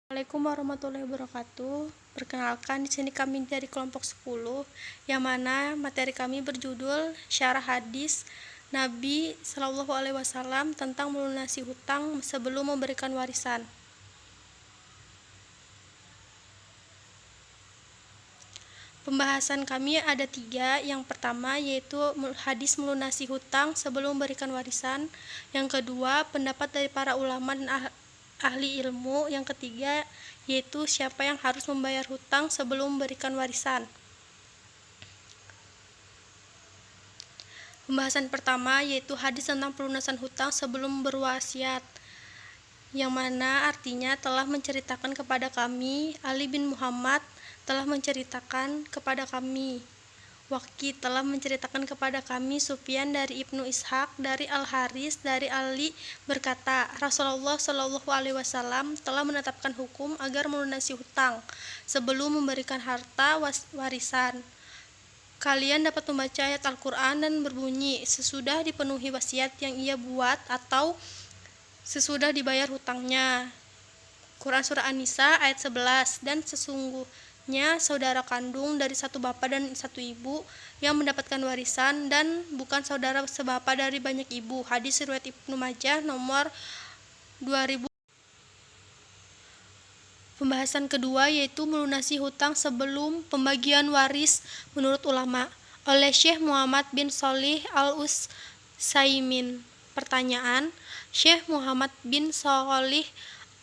Assalamualaikum warahmatullahi wabarakatuh. Perkenalkan, di sini kami dari kelompok 10, yang mana materi kami berjudul Syarah Hadis Nabi Shallallahu Alaihi Wasallam tentang melunasi hutang sebelum memberikan warisan. Pembahasan kami ada 3. Yang pertama yaitu hadis melunasi hutang sebelum memberikan warisan. Yang kedua, pendapat dari para ulama dan ahli ilmu. Yang ketiga yaitu siapa yang harus membayar hutang sebelum memberikan warisan. Pembahasan pertama yaitu hadis tentang pelunasan hutang sebelum berwasiat, yang mana artinya telah menceritakan kepada kami, Ali bin Muhammad telah menceritakan kepada kami, Waqi telah menceritakan kepada kami, Sufyan dari Ibnu Ishaq dari Al-Haris dari Ali berkata, Rasulullah Shallallahu Alaihi Wasallam telah menetapkan hukum agar melunasi hutang sebelum memberikan harta warisan. Kalian dapat membaca ayat Al-Quran dan berbunyi, sesudah dipenuhi wasiat yang ia buat atau sesudah dibayar hutangnya. Quran Surah An-Nisa ayat 11. Dan sesungguhnya saudara kandung dari satu bapa dan satu ibu yang mendapatkan warisan dan bukan saudara sebapa dari banyak ibu. Hadis riwayat Ibnu Majah nomor 2000. Pembahasan kedua yaitu melunasi hutang sebelum pembagian waris menurut ulama oleh Syekh Muhammad bin Shalih Al-Utsaimin. Pertanyaan, Syekh Muhammad bin Shalih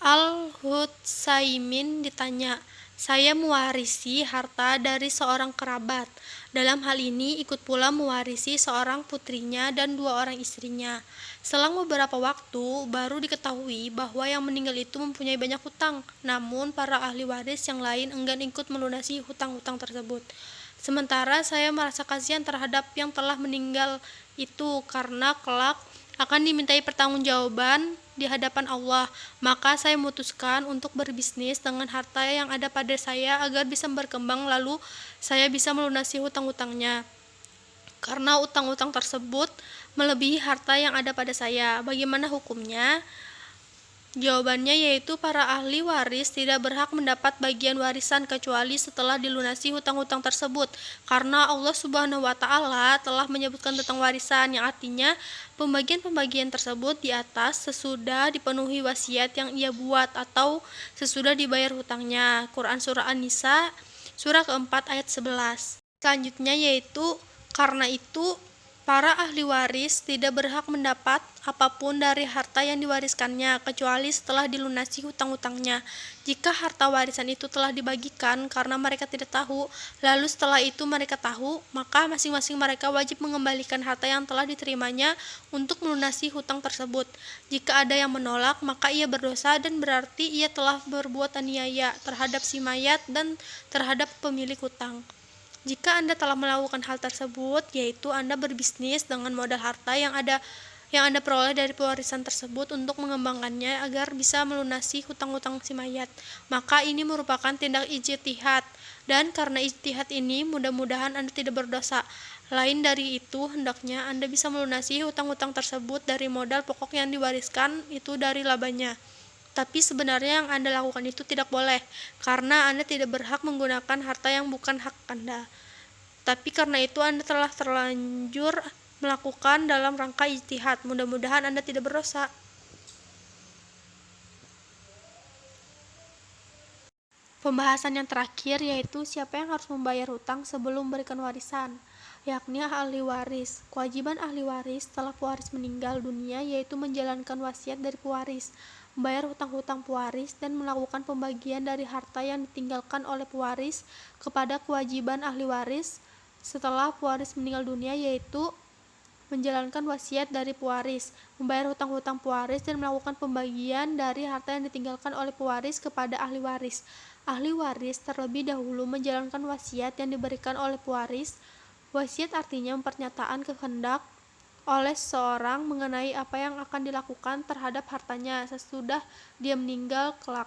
Al-Utsaimin ditanya, saya mewarisi harta dari seorang kerabat. Dalam hal ini ikut pula mewarisi seorang putrinya dan 2 orang istrinya. Selang beberapa waktu baru diketahui bahwa yang meninggal itu mempunyai banyak hutang, namun para ahli waris yang lain enggan ikut melunasi hutang-hutang tersebut. Sementara saya merasa kasihan terhadap yang telah meninggal itu karena kelak akan dimintai pertanggungjawaban di hadapan Allah. Maka saya memutuskan untuk berbisnis dengan harta yang ada pada saya agar bisa berkembang, lalu saya bisa melunasi hutang-hutangnya. Karena utang-utang tersebut melebihi harta yang ada pada saya. Bagaimana hukumnya? Jawabannya yaitu para ahli waris tidak berhak mendapat bagian warisan kecuali setelah dilunasi hutang-hutang tersebut, karena Allah Subhanahu wa Ta'ala telah menyebutkan tentang warisan, yang artinya pembagian-pembagian tersebut di atas sesudah dipenuhi wasiat yang ia buat atau sesudah dibayar hutangnya. Quran Surah An-Nisa surah keempat ayat 11. Selanjutnya yaitu karena itu para ahli waris tidak berhak mendapat apapun dari harta yang diwariskannya kecuali setelah dilunasi hutang-hutangnya. Jika harta warisan itu telah dibagikan karena mereka tidak tahu, lalu setelah itu mereka tahu, maka masing-masing mereka wajib mengembalikan harta yang telah diterimanya untuk melunasi hutang tersebut. Jika ada yang menolak, maka ia berdosa dan berarti ia telah berbuat aniaya terhadap si mayat dan terhadap pemilik hutang. Jika Anda telah melakukan hal tersebut, yaitu Anda berbisnis dengan modal harta yang Anda peroleh dari pewarisan tersebut untuk mengembangkannya agar bisa melunasi hutang-hutang si mayat, maka ini merupakan tindak ijtihad, dan karena ijtihad ini mudah-mudahan Anda tidak berdosa. Lain dari itu, hendaknya Anda bisa melunasi hutang-hutang tersebut dari modal pokok yang diwariskan itu dari labanya. Tapi sebenarnya yang Anda lakukan itu tidak boleh, karena Anda tidak berhak menggunakan harta yang bukan hak Anda. Tapi karena itu Anda telah terlanjur melakukan dalam rangka ijtihad. Mudah-mudahan Anda tidak berdosa. Pembahasan yang terakhir yaitu siapa yang harus membayar hutang sebelum memberikan warisan, yakni ahli waris. Kewajiban ahli waris setelah pewaris meninggal dunia yaitu menjalankan wasiat dari pewaris, membayar hutang-hutang pewaris, dan melakukan pembagian dari harta yang ditinggalkan oleh pewaris kepada kewajiban ahli waris setelah pewaris meninggal dunia yaitu menjalankan wasiat dari pewaris, membayar hutang-hutang pewaris, dan melakukan pembagian dari harta yang ditinggalkan oleh pewaris kepada ahli waris. Ahli waris terlebih dahulu menjalankan wasiat yang diberikan oleh pewaris. Wasiat artinya pernyataan kehendak oleh seseorang mengenai apa yang akan dilakukan terhadap hartanya sesudah dia meninggal kelak.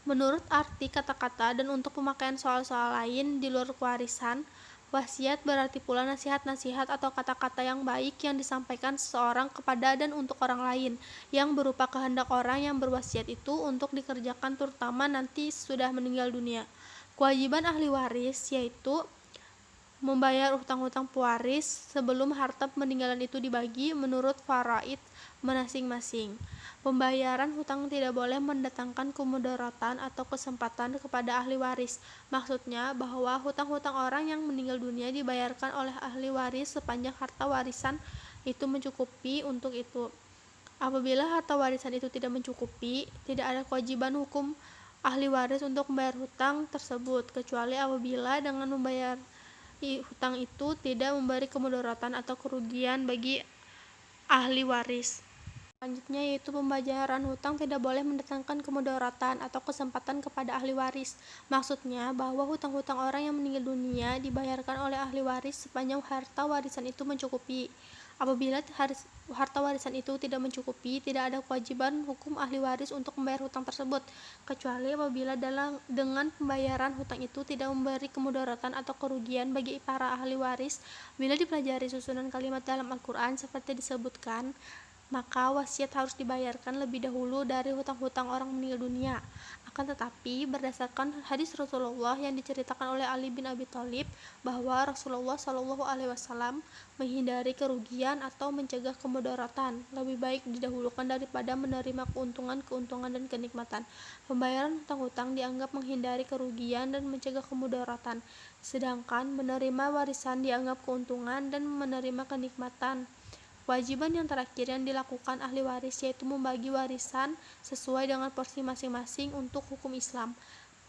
Menurut arti kata-kata dan untuk pemakaian soal-soal lain di luar warisan, Wasiat berarti pula nasihat-nasihat atau kata-kata yang baik yang disampaikan seseorang kepada dan untuk orang lain, yang berupa kehendak orang yang berwasiat itu untuk dikerjakan terutama nanti sudah meninggal dunia. Kewajiban ahli waris yaitu membayar hutang-hutang pewaris sebelum harta peninggalan itu dibagi menurut faraid masing-masing. Pembayaran hutang tidak boleh mendatangkan kemudaratan atau kesempatan kepada ahli waris. Maksudnya bahwa hutang-hutang orang yang meninggal dunia dibayarkan oleh ahli waris sepanjang harta warisan itu mencukupi untuk itu. Apabila harta warisan itu tidak mencukupi, tidak ada kewajiban hukum ahli waris untuk membayar hutang tersebut, kecuali apabila dengan membayar hutang itu tidak memberi kemudaratan atau kerugian bagi ahli waris. Selanjutnya yaitu pembayaran hutang tidak boleh mendatangkan kemudaratan atau kesempatan kepada ahli waris. Maksudnya bahwa hutang-hutang orang yang meninggal dunia dibayarkan oleh ahli waris sepanjang harta warisan itu mencukupi. Apabila harta warisan itu tidak mencukupi, tidak ada kewajiban hukum ahli waris untuk membayar hutang tersebut, kecuali apabila dengan pembayaran hutang itu tidak memberi kemudaratan atau kerugian bagi para ahli waris. Bila dipelajari susunan kalimat dalam Al-Quran seperti disebutkan, maka wasiat harus dibayarkan lebih dahulu dari hutang-hutang orang meninggal dunia. Akan tetapi, berdasarkan hadis Rasulullah yang diceritakan oleh Ali bin Abi Thalib bahwa Rasulullah Shallallahu Alaihi Wasallam menghindari kerugian atau mencegah kemudaratan lebih baik didahulukan daripada menerima keuntungan dan kenikmatan. Pembayaran hutang-hutang dianggap menghindari kerugian dan mencegah kemudaratan, sedangkan menerima warisan dianggap keuntungan dan menerima kenikmatan. Kewajiban yang terakhir yang dilakukan ahli waris yaitu membagi warisan sesuai dengan porsi masing-masing untuk hukum Islam.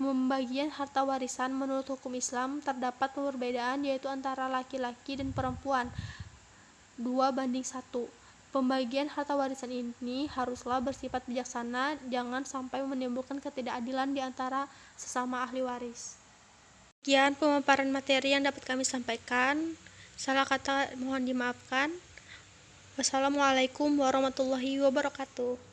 Pembagian harta warisan menurut hukum Islam terdapat perbedaan yaitu antara laki-laki dan perempuan 2:1. Pembagian harta warisan ini haruslah bersifat bijaksana, jangan sampai menimbulkan ketidakadilan di antara sesama ahli waris. Sekian pemaparan materi yang dapat kami sampaikan. Salah kata mohon dimaafkan. Wassalamualaikum warahmatullahi wabarakatuh.